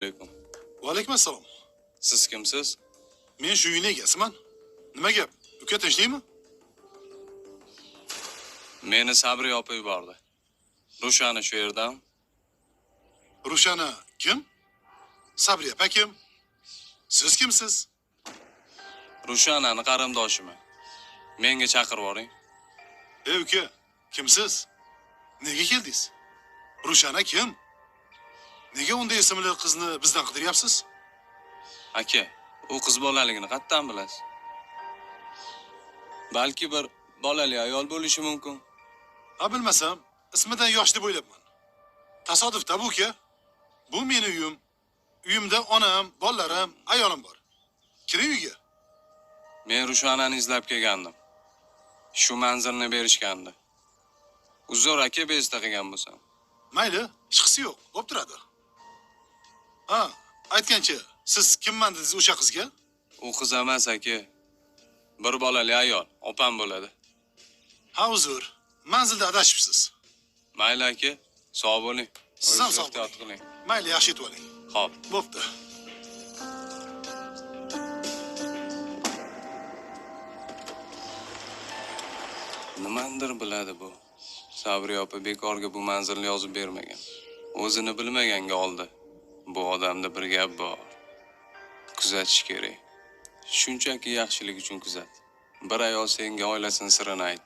Alaykum. Va alaykum assalom. Siz kimsiz? Men shu uyning egasiman. Nima gap? Uka tinchlikmi? Meni Sabri opa yubordi. Rushani shu yerdan. Rushana kim? Sabri opa kim? Siz kimsiz? Rushanani qarindoshiman. Menga chaqirib yuboring. Ey uka, kimsiz? Nega keldingiz? Rushana kim? Nega unday ismli qizni bizdan qidiryapsiz? Aka, u qiz bolaligini qayerdan bilasiz? Balki bir bolali ayol bo'lishi mumkin. Ha bilmasam, ismidan yosh deb o'ylabman. Tasodifda bu uka. Bu meni uyim. Uyimda onam, bolalarim, ayolim bor. Kiring uyga. Men Rushanani izlab kelgandim. Shu manzilni berishgandi. Uzr aka, bezda qilgan bo'lsam. Mayli, hech qisi yo'q. Bo'p turadi. Ha, aytgancha, siz kimman dedingiz o'sha qizga? U qiz emas aka. Bir bolali ayol, opam bo'ladi. Ha uzr, manzilda adashibsiz. Mayli aka, sog' bo'ling. Siz ham sog' ehtiyot qiling. Mayli, yaxshi yetib oling. Xo'p. Bo'pti. Nimandir biladi bu. Sabri opa bekorga bu manzilni yozib bermagan. O'zini bilmaganga oldi. Bu odamda bir gap bor. Kuzatish kerak. Shunchaki yaxshilik uchun kuzat. Bir ayol senga oilasining sirini aytdi.